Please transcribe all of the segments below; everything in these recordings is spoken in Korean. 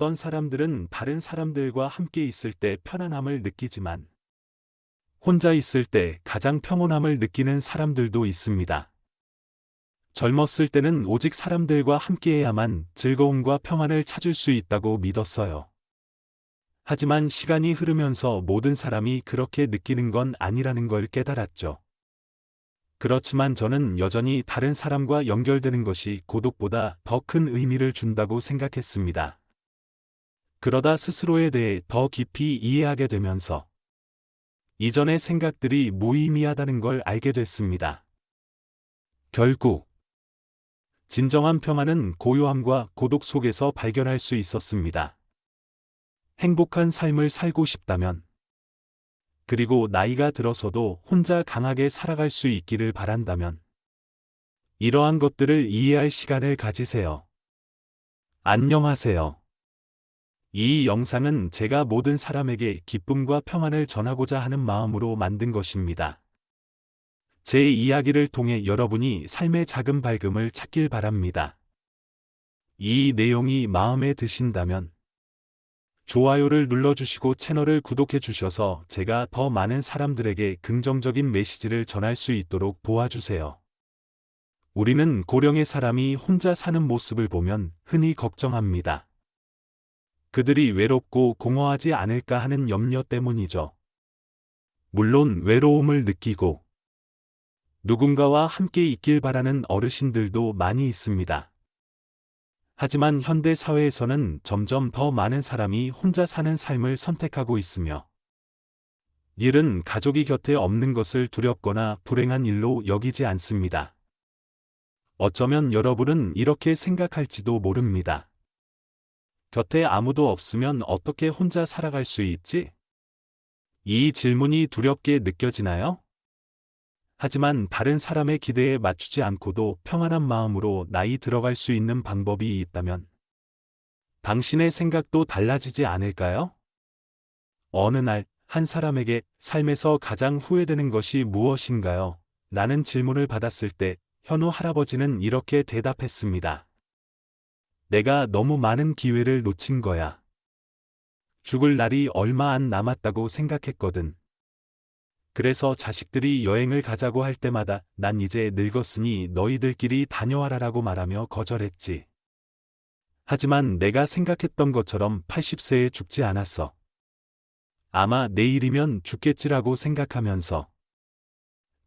어떤 사람들은 다른 사람들과 함께 있을 때 편안함을 느끼지만 혼자 있을 때 가장 평온함을 느끼는 사람들도 있습니다. 젊었을 때는 오직 사람들과 함께해야만 즐거움과 평안을 찾을 수 있다고 믿었어요. 하지만 시간이 흐르면서 모든 사람이 그렇게 느끼는 건 아니라는 걸 깨달았죠. 그렇지만 저는 여전히 다른 사람과 연결되는 것이 고독보다 더 큰 의미를 준다고 생각했습니다. 그러다 스스로에 대해 더 깊이 이해하게 되면서 이전의 생각들이 무의미하다는 걸 알게 됐습니다. 결국 진정한 평안은 고요함과 고독 속에서 발견할 수 있었습니다. 행복한 삶을 살고 싶다면, 그리고 나이가 들어서도 혼자 강하게 살아갈 수 있기를 바란다면, 이러한 것들을 이해할 시간을 가지세요. 안녕하세요. 이 영상은 제가 모든 사람에게 기쁨과 평안을 전하고자 하는 마음으로 만든 것입니다. 제 이야기를 통해 여러분이 삶의 작은 밝음을 찾길 바랍니다. 이 내용이 마음에 드신다면 좋아요를 눌러주시고 채널을 구독해 주셔서 제가 더 많은 사람들에게 긍정적인 메시지를 전할 수 있도록 도와주세요. 우리는 고령의 사람이 혼자 사는 모습을 보면 흔히 걱정합니다. 그들이 외롭고 공허하지 않을까 하는 염려 때문이죠. 물론 외로움을 느끼고 누군가와 함께 있길 바라는 어르신들도 많이 있습니다. 하지만 현대 사회에서는 점점 더 많은 사람이 혼자 사는 삶을 선택하고 있으며, 이는 가족이 곁에 없는 것을 두렵거나 불행한 일로 여기지 않습니다. 어쩌면 여러분은 이렇게 생각할지도 모릅니다. 곁에 아무도 없으면 어떻게 혼자 살아갈 수 있지? 이 질문이 두렵게 느껴지나요? 하지만 다른 사람의 기대에 맞추지 않고도 평안한 마음으로 나이 들어갈 수 있는 방법이 있다면 당신의 생각도 달라지지 않을까요? 어느 날 한 사람에게 삶에서 가장 후회되는 것이 무엇인가요? 라는 질문을 받았을 때 현우 할아버지는 이렇게 대답했습니다. 내가 너무 많은 기회를 놓친 거야. 죽을 날이 얼마 안 남았다고 생각했거든. 그래서 자식들이 여행을 가자고 할 때마다 난 이제 늙었으니 너희들끼리 다녀와라라고 말하며 거절했지. 하지만 내가 생각했던 것처럼 80세에 죽지 않았어. 아마 내일이면 죽겠지라고 생각하면서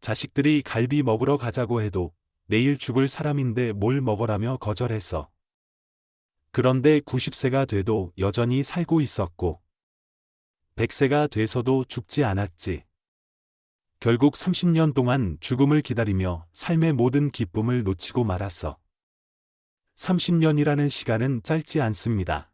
자식들이 갈비 먹으러 가자고 해도 내일 죽을 사람인데 뭘 먹으라며 거절했어. 그런데 90세가 돼도 여전히 살고 있었고 100세가 돼서도 죽지 않았지. 결국 30년 동안 죽음을 기다리며 삶의 모든 기쁨을 놓치고 말았어. 30년이라는 시간은 짧지 않습니다.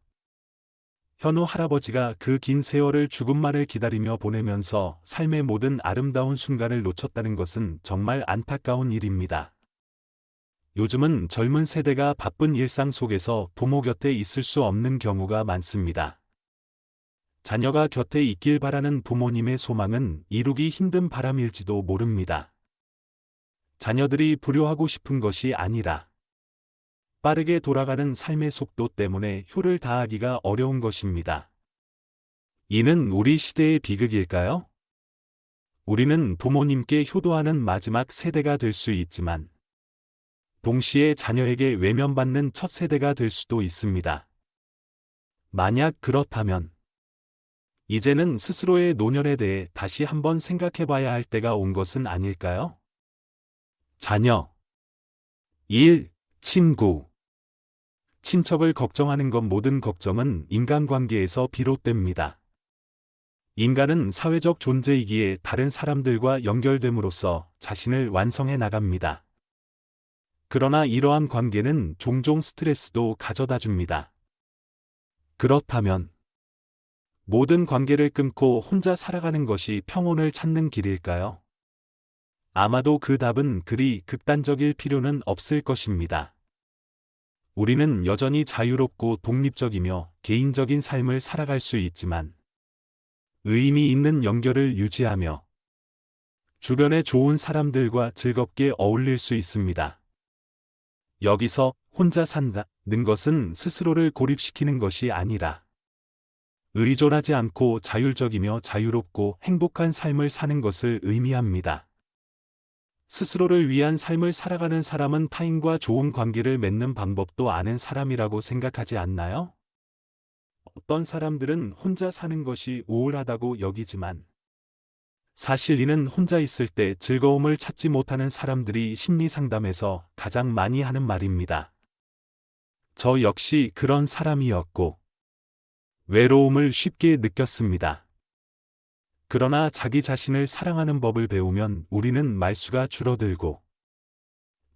현우 할아버지가 그 긴 세월을 죽음만을 기다리며 보내면서 삶의 모든 아름다운 순간을 놓쳤다는 것은 정말 안타까운 일입니다. 요즘은 젊은 세대가 바쁜 일상 속에서 부모 곁에 있을 수 없는 경우가 많습니다. 자녀가 곁에 있길 바라는 부모님의 소망은 이루기 힘든 바람일지도 모릅니다. 자녀들이 불효하고 싶은 것이 아니라 빠르게 돌아가는 삶의 속도 때문에 효를 다하기가 어려운 것입니다. 이는 우리 시대의 비극일까요? 우리는 부모님께 효도하는 마지막 세대가 될 수 있지만 동시에 자녀에게 외면받는 첫 세대가 될 수도 있습니다. 만약 그렇다면 이제는 스스로의 노년에 대해 다시 한번 생각해봐야 할 때가 온 것은 아닐까요? 자녀, 일, 친구, 친척을 걱정하는 것 모든 걱정은 인간관계에서 비롯됩니다. 인간은 사회적 존재이기에 다른 사람들과 연결됨으로써 자신을 완성해 나갑니다. 그러나 이러한 관계는 종종 스트레스도 가져다 줍니다. 그렇다면 모든 관계를 끊고 혼자 살아가는 것이 평온을 찾는 길일까요? 아마도 그 답은 그리 극단적일 필요는 없을 것입니다. 우리는 여전히 자유롭고 독립적이며 개인적인 삶을 살아갈 수 있지만 의미 있는 연결을 유지하며 주변의 좋은 사람들과 즐겁게 어울릴 수 있습니다. 여기서 혼자 산다는 것은 스스로를 고립시키는 것이 아니라 의존하지 않고 자율적이며 자유롭고 행복한 삶을 사는 것을 의미합니다. 스스로를 위한 삶을 살아가는 사람은 타인과 좋은 관계를 맺는 방법도 아는 사람이라고 생각하지 않나요? 어떤 사람들은 혼자 사는 것이 우울하다고 여기지만 사실 이는 혼자 있을 때 즐거움을 찾지 못하는 사람들이 심리 상담에서 가장 많이 하는 말입니다. 저 역시 그런 사람이었고 외로움을 쉽게 느꼈습니다. 그러나 자기 자신을 사랑하는 법을 배우면 우리는 말수가 줄어들고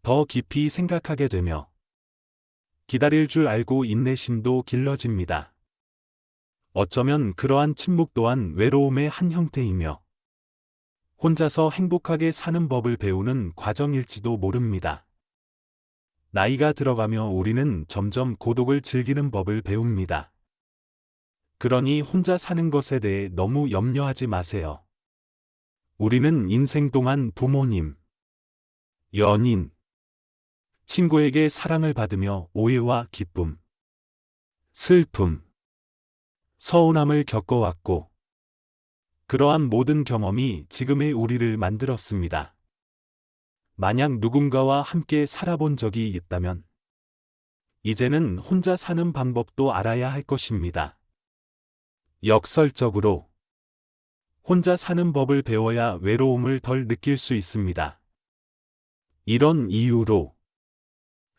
더 깊이 생각하게 되며 기다릴 줄 알고 인내심도 길러집니다. 어쩌면 그러한 침묵 또한 외로움의 한 형태이며 혼자서 행복하게 사는 법을 배우는 과정일지도 모릅니다. 나이가 들어가며 우리는 점점 고독을 즐기는 법을 배웁니다. 그러니 혼자 사는 것에 대해 너무 염려하지 마세요. 우리는 인생 동안 부모님, 연인, 친구에게 사랑을 받으며 오해와 기쁨, 슬픔, 서운함을 겪어왔고, 그러한 모든 경험이 지금의 우리를 만들었습니다. 만약 누군가와 함께 살아본 적이 있다면, 이제는 혼자 사는 방법도 알아야 할 것입니다. 역설적으로, 혼자 사는 법을 배워야 외로움을 덜 느낄 수 있습니다. 이런 이유로,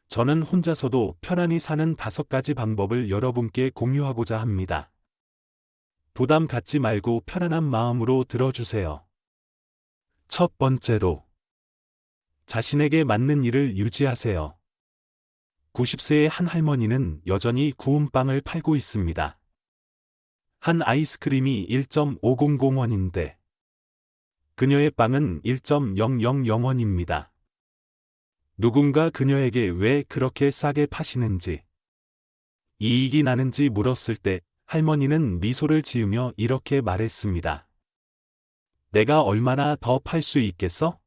저는 혼자서도 편안히 사는 5가지 방법을 여러분께 공유하고자 합니다. 부담 갖지 말고 편안한 마음으로 들어주세요. 첫 번째로, 자신에게 맞는 일을 유지하세요. 90세의 한 할머니는 여전히 구운 빵을 팔고 있습니다. 한 아이스크림이 1.500원인데 그녀의 빵은 1.000원입니다. 누군가 그녀에게 왜 그렇게 싸게 파시는지, 이익이 나는지 물었을 때 할머니는 미소를 지으며 이렇게 말했습니다. 내가 얼마나 더 팔 수 있겠어?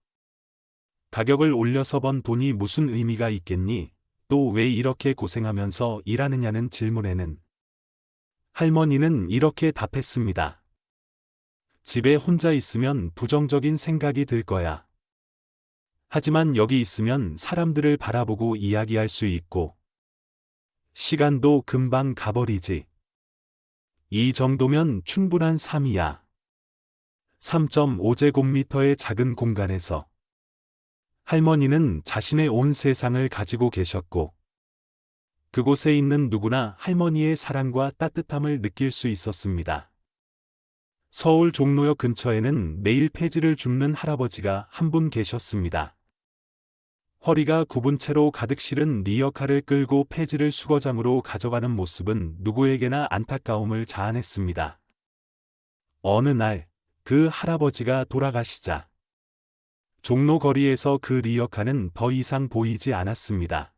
가격을 올려서 번 돈이 무슨 의미가 있겠니? 또 왜 이렇게 고생하면서 일하느냐는 질문에는 할머니는 이렇게 답했습니다. 집에 혼자 있으면 부정적인 생각이 들 거야. 하지만 여기 있으면 사람들을 바라보고 이야기할 수 있고, 시간도 금방 가버리지. 이 정도면 충분한 삶이야. 3.5제곱미터의 작은 공간에서 할머니는 자신의 온 세상을 가지고 계셨고, 그곳에 있는 누구나 할머니의 사랑과 따뜻함을 느낄 수 있었습니다. 서울 종로역 근처에는 매일 폐지를 줍는 할아버지가 한 분 계셨습니다. 허리가 굽은 채로 가득 실은 리어카를 끌고 폐지를 수거장으로 가져가는 모습은 누구에게나 안타까움을 자아냈습니다. 어느 날, 그 할아버지가 돌아가시자 종로 거리에서 그 리어카는 더 이상 보이지 않았습니다.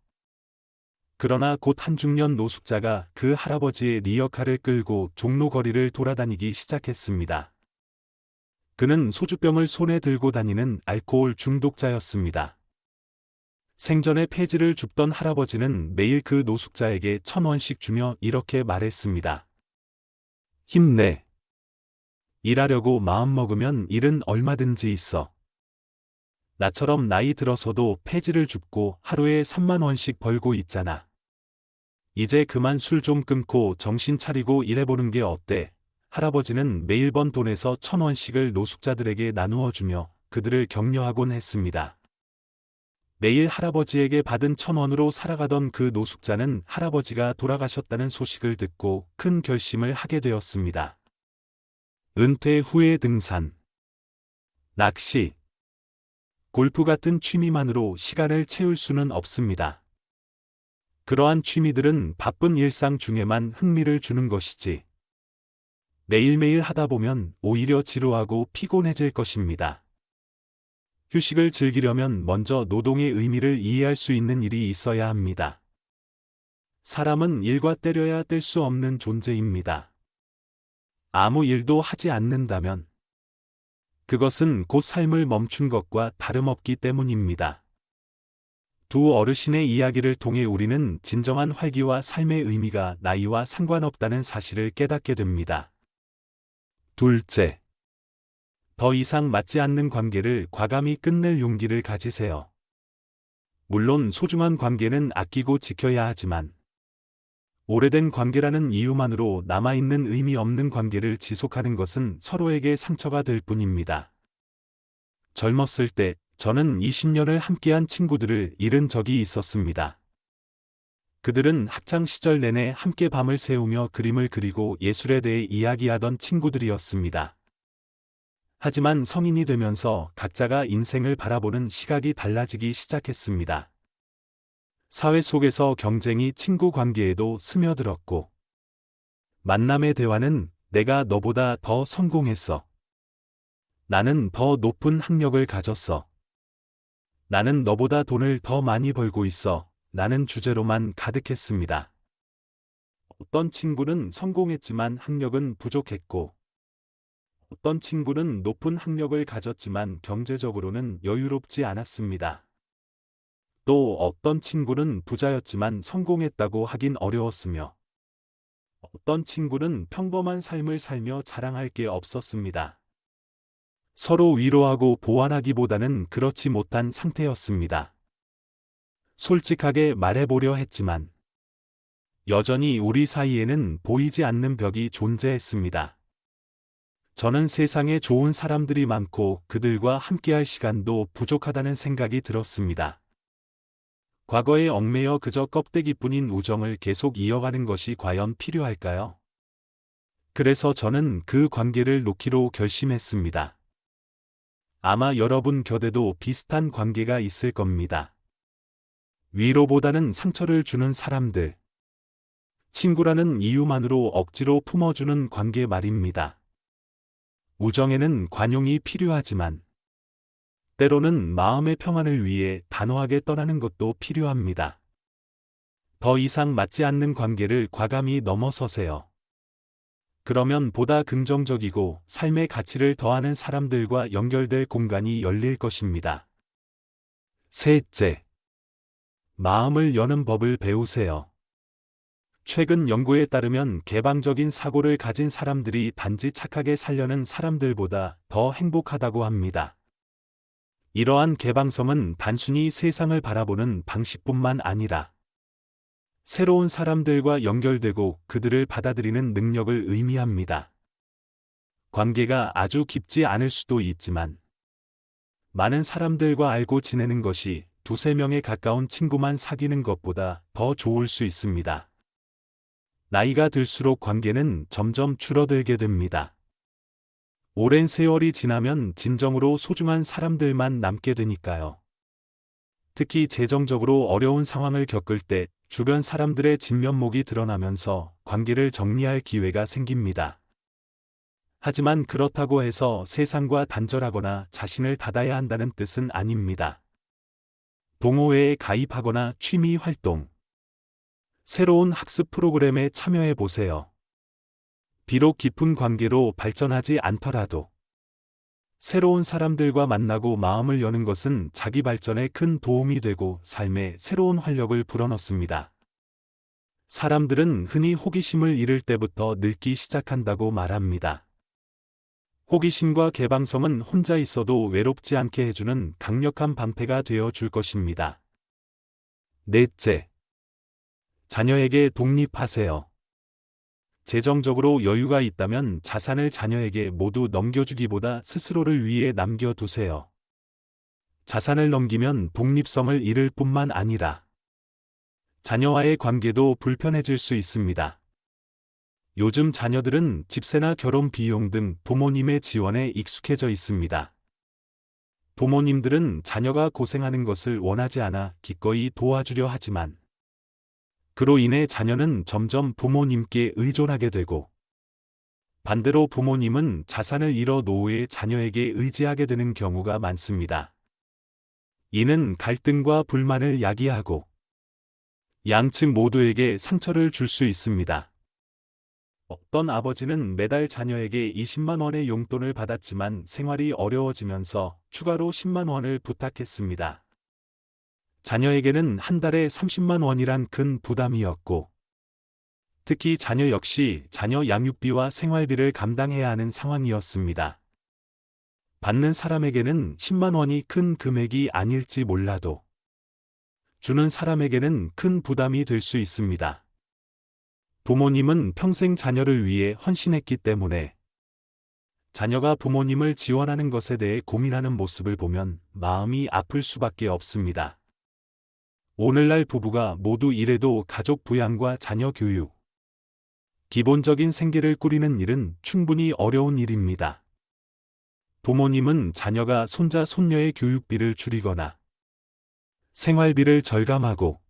그러나 곧 한 중년 노숙자가 그 할아버지의 리어카를 끌고 종로 거리를 돌아다니기 시작했습니다. 그는 소주병을 손에 들고 다니는 알코올 중독자였습니다. 생전에 폐지를 줍던 할아버지는 매일 그 노숙자에게 1,000원씩 주며 이렇게 말했습니다. 힘내. 일하려고 마음먹으면 일은 얼마든지 있어. 나처럼 나이 들어서도 폐지를 줍고 하루에 3만 원씩 벌고 있잖아. 이제 그만 술 좀 끊고 정신 차리고 일해보는 게 어때? 할아버지는 매일 번 돈에서 1,000원씩을 노숙자들에게 나누어 주며 그들을 격려하곤 했습니다. 매일 할아버지에게 받은 1,000원으로 살아가던 그 노숙자는 할아버지가 돌아가셨다는 소식을 듣고 큰 결심을 하게 되었습니다. 은퇴 후의 등산, 낚시, 골프 같은 취미만으로 시간을 채울 수는 없습니다. 그러한 취미들은 바쁜 일상 중에만 흥미를 주는 것이지, 매일매일 하다 보면 오히려 지루하고 피곤해질 것입니다. 휴식을 즐기려면 먼저 노동의 의미를 이해할 수 있는 일이 있어야 합니다. 사람은 일과 때려야 뗄 수 없는 존재입니다. 아무 일도 하지 않는다면 그것은 곧 삶을 멈춘 것과 다름없기 때문입니다. 두 어르신의 이야기를 통해 우리는 진정한 활기와 삶의 의미가 나이와 상관없다는 사실을 깨닫게 됩니다. 둘째, 더 이상 맞지 않는 관계를 과감히 끝낼 용기를 가지세요. 물론 소중한 관계는 아끼고 지켜야 하지만 오래된 관계라는 이유만으로 남아있는 의미 없는 관계를 지속하는 것은 서로에게 상처가 될 뿐입니다. 젊었을 때 저는 20년을 함께한 친구들을 잃은 적이 있었습니다. 그들은 학창 시절 내내 함께 밤을 새우며 그림을 그리고 예술에 대해 이야기하던 친구들이었습니다. 하지만 성인이 되면서 각자가 인생을 바라보는 시각이 달라지기 시작했습니다. 사회 속에서 경쟁이 친구 관계에도 스며들었고, 만남의 대화는 내가 너보다 더 성공했어. 나는 더 높은 학력을 가졌어. 나는 너보다 돈을 더 많이 벌고 있어. 라는 주제로만 가득했습니다. 어떤 친구는 성공했지만 학력은 부족했고, 어떤 친구는 높은 학력을 가졌지만 경제적으로는 여유롭지 않았습니다. 또 어떤 친구는 부자였지만 성공했다고 하긴 어려웠으며, 어떤 친구는 평범한 삶을 살며 자랑할 게 없었습니다. 서로 위로하고 보완하기보다는 그렇지 못한 상태였습니다. 솔직하게 말해보려 했지만, 여전히 우리 사이에는 보이지 않는 벽이 존재했습니다. 저는 세상에 좋은 사람들이 많고 그들과 함께할 시간도 부족하다는 생각이 들었습니다. 과거에 얽매여 그저 껍데기뿐인 우정을 계속 이어가는 것이 과연 필요할까요? 그래서 저는 그 관계를 놓기로 결심했습니다. 아마 여러분 곁에도 비슷한 관계가 있을 겁니다. 위로보다는 상처를 주는 사람들. 친구라는 이유만으로 억지로 품어주는 관계 말입니다. 우정에는 관용이 필요하지만 때로는 마음의 평안을 위해 단호하게 떠나는 것도 필요합니다. 더 이상 맞지 않는 관계를 과감히 넘어서세요. 그러면 보다 긍정적이고 삶의 가치를 더하는 사람들과 연결될 공간이 열릴 것입니다. 셋째, 마음을 여는 법을 배우세요. 최근 연구에 따르면 개방적인 사고를 가진 사람들이 단지 착하게 살려는 사람들보다 더 행복하다고 합니다. 이러한 개방성은 단순히 세상을 바라보는 방식뿐만 아니라 새로운 사람들과 연결되고 그들을 받아들이는 능력을 의미합니다. 관계가 아주 깊지 않을 수도 있지만 많은 사람들과 알고 지내는 것이 두세 명에 가까운 친구만 사귀는 것보다 더 좋을 수 있습니다. 나이가 들수록 관계는 점점 줄어들게 됩니다. 오랜 세월이 지나면 진정으로 소중한 사람들만 남게 되니까요. 특히 재정적으로 어려운 상황을 겪을 때 주변 사람들의 진면목이 드러나면서 관계를 정리할 기회가 생깁니다. 하지만 그렇다고 해서 세상과 단절하거나 자신을 닫아야 한다는 뜻은 아닙니다. 동호회에 가입하거나 취미 활동, 새로운 학습 프로그램에 참여해 보세요. 비록 깊은 관계로 발전하지 않더라도 새로운 사람들과 만나고 마음을 여는 것은 자기 발전에 큰 도움이 되고 삶에 새로운 활력을 불어넣습니다. 사람들은 흔히 호기심을 잃을 때부터 늙기 시작한다고 말합니다. 호기심과 개방성은 혼자 있어도 외롭지 않게 해주는 강력한 방패가 되어 줄 것입니다. 넷째, 자녀에게 독립하세요. 재정적으로 여유가 있다면 자산을 자녀에게 모두 넘겨주기보다 스스로를 위해 남겨두세요. 자산을 넘기면 독립성을 잃을 뿐만 아니라 자녀와의 관계도 불편해질 수 있습니다. 요즘 자녀들은 집세나 결혼 비용 등 부모님의 지원에 익숙해져 있습니다. 부모님들은 자녀가 고생하는 것을 원하지 않아 기꺼이 도와주려 하지만 그로 인해 자녀는 점점 부모님께 의존하게 되고 반대로 부모님은 자산을 잃어 노후에 자녀에게 의지하게 되는 경우가 많습니다. 이는 갈등과 불만을 야기하고 양측 모두에게 상처를 줄 수 있습니다. 어떤 아버지는 매달 자녀에게 20만 원의 용돈을 받았지만 생활이 어려워지면서 추가로 10만 원을 부탁했습니다. 자녀에게는 한 달에 30만 원이란 큰 부담이었고, 특히 자녀 역시 자녀 양육비와 생활비를 감당해야 하는 상황이었습니다. 받는 사람에게는 10만 원이 큰 금액이 아닐지 몰라도, 주는 사람에게는 큰 부담이 될 수 있습니다. 부모님은 평생 자녀를 위해 헌신했기 때문에 자녀가 부모님을 지원하는 것에 대해 고민하는 모습을 보면 마음이 아플 수밖에 없습니다. 오늘날 부부가 모두 일해도 가족 부양과 자녀 교육, 기본적인 생계를 꾸리는 일은 충분히 어려운 일입니다. 부모님은 자녀가 손자 손녀의 교육비를 줄이거나 생활비를 절감하고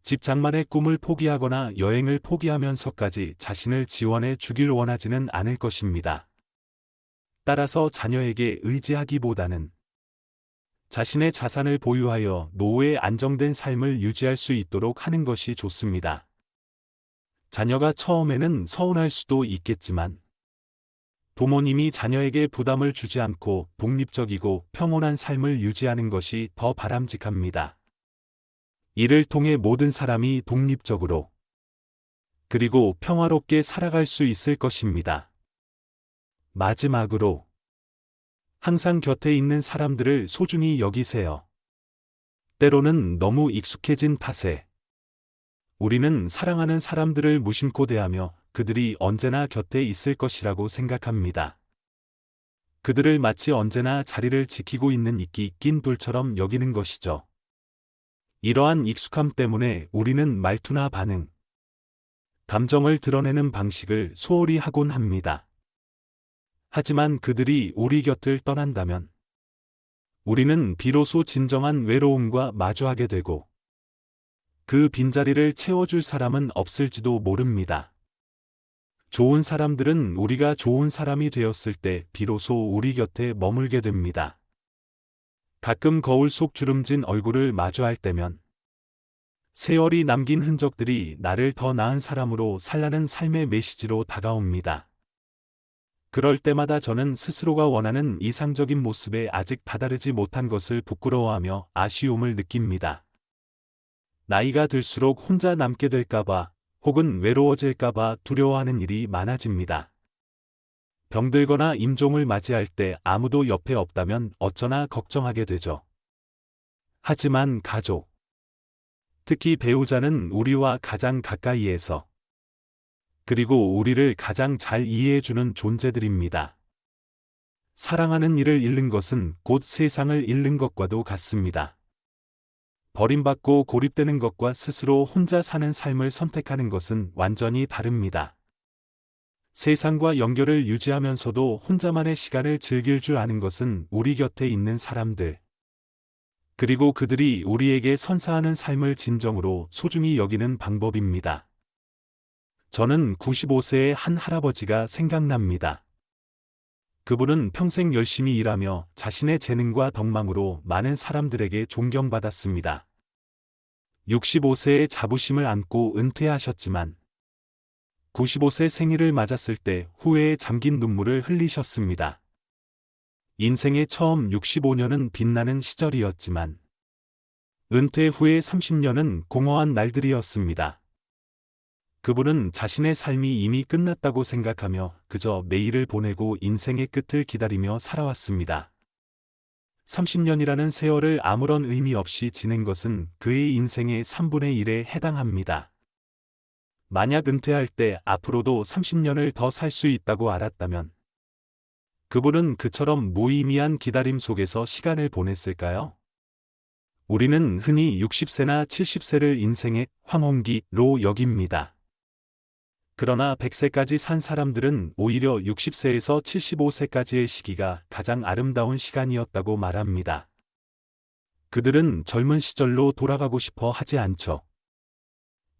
집 장만의 꿈을 포기하거나 여행을 포기하면서까지 자신을 지원해 주길 원하지는 않을 것입니다. 따라서 자녀에게 의지하기보다는 자신의 자산을 보유하여 노후에 안정된 삶을 유지할 수 있도록 하는 것이 좋습니다. 자녀가 처음에는 서운할 수도 있겠지만 부모님이 자녀에게 부담을 주지 않고 독립적이고 평온한 삶을 유지하는 것이 더 바람직합니다. 이를 통해 모든 사람이 독립적으로 그리고 평화롭게 살아갈 수 있을 것입니다. 마지막으로 항상 곁에 있는 사람들을 소중히 여기세요. 때로는 너무 익숙해진 탓에 우리는 사랑하는 사람들을 무심코 대하며 그들이 언제나 곁에 있을 것이라고 생각합니다. 그들을 마치 언제나 자리를 지키고 있는 이끼 낀 돌처럼 여기는 것이죠. 이러한 익숙함 때문에 우리는 말투나 반응, 감정을 드러내는 방식을 소홀히 하곤 합니다. 하지만 그들이 우리 곁을 떠난다면 우리는 비로소 진정한 외로움과 마주하게 되고 그 빈자리를 채워줄 사람은 없을지도 모릅니다. 좋은 사람들은 우리가 좋은 사람이 되었을 때 비로소 우리 곁에 머물게 됩니다. 가끔 거울 속 주름진 얼굴을 마주할 때면 세월이 남긴 흔적들이 나를 더 나은 사람으로 살라는 삶의 메시지로 다가옵니다. 그럴 때마다 저는 스스로가 원하는 이상적인 모습에 아직 다다르지 못한 것을 부끄러워하며 아쉬움을 느낍니다. 나이가 들수록 혼자 남게 될까봐 혹은 외로워질까봐 두려워하는 일이 많아집니다. 병들거나 임종을 맞이할 때 아무도 옆에 없다면 어쩌나 걱정하게 되죠. 하지만 가족, 특히 배우자는 우리와 가장 가까이에서 그리고 우리를 가장 잘 이해해주는 존재들입니다. 사랑하는 이를 잃는 것은 곧 세상을 잃는 것과도 같습니다. 버림받고 고립되는 것과 스스로 혼자 사는 삶을 선택하는 것은 완전히 다릅니다. 세상과 연결을 유지하면서도 혼자만의 시간을 즐길 줄 아는 것은 우리 곁에 있는 사람들, 그리고 그들이 우리에게 선사하는 삶을 진정으로 소중히 여기는 방법입니다. 저는 95세의 한 할아버지가 생각납니다. 그분은 평생 열심히 일하며 자신의 재능과 덕망으로 많은 사람들에게 존경받았습니다. 65세의 자부심을 안고 은퇴하셨지만 95세 생일을 맞았을 때 후회에 잠긴 눈물을 흘리셨습니다. 인생의 처음 65년은 빛나는 시절이었지만 은퇴 후의 30년은 공허한 날들이었습니다. 그분은 자신의 삶이 이미 끝났다고 생각하며 그저 매일을 보내고 인생의 끝을 기다리며 살아왔습니다. 30년이라는 세월을 아무런 의미 없이 지낸 것은 그의 인생의 3분의 1에 해당합니다. 만약 은퇴할 때 앞으로도 30년을 더 살 수 있다고 알았다면 그분은 그처럼 무의미한 기다림 속에서 시간을 보냈을까요? 우리는 흔히 60세나 70세를 인생의 황혼기로 여깁니다. 그러나 100세까지 산 사람들은 오히려 60세에서 75세까지의 시기가 가장 아름다운 시간이었다고 말합니다. 그들은 젊은 시절로 돌아가고 싶어 하지 않죠.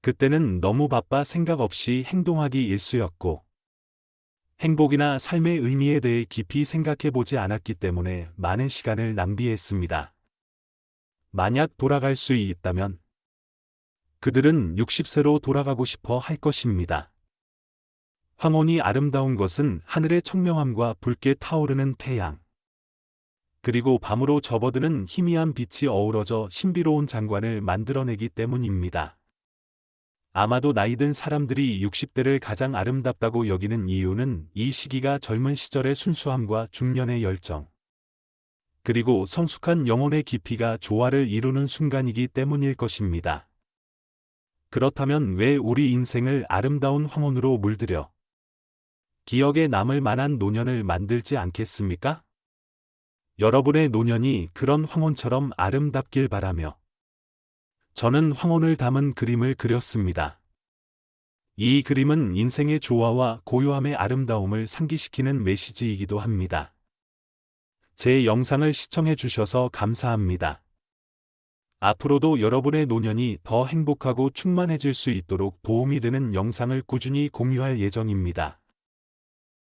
그때는 너무 바빠 생각 없이 행동하기 일쑤였고 행복이나 삶의 의미에 대해 깊이 생각해 보지 않았기 때문에 많은 시간을 낭비했습니다. 만약 돌아갈 수 있다면 그들은 60세로 돌아가고 싶어 할 것입니다. 황혼이 아름다운 것은 하늘의 청명함과 붉게 타오르는 태양, 그리고 밤으로 접어드는 희미한 빛이 어우러져 신비로운 장관을 만들어내기 때문입니다. 아마도 나이든 사람들이 60대를 가장 아름답다고 여기는 이유는 이 시기가 젊은 시절의 순수함과 중년의 열정, 그리고 성숙한 영혼의 깊이가 조화를 이루는 순간이기 때문일 것입니다. 그렇다면 왜 우리 인생을 아름다운 황혼으로 물들여 기억에 남을 만한 노년을 만들지 않겠습니까? 여러분의 노년이 그런 황혼처럼 아름답길 바라며 저는 황혼을 담은 그림을 그렸습니다. 이 그림은 인생의 조화와 고요함의 아름다움을 상기시키는 메시지이기도 합니다. 제 영상을 시청해 주셔서 감사합니다. 앞으로도 여러분의 노년이 더 행복하고 충만해질 수 있도록 도움이 되는 영상을 꾸준히 공유할 예정입니다.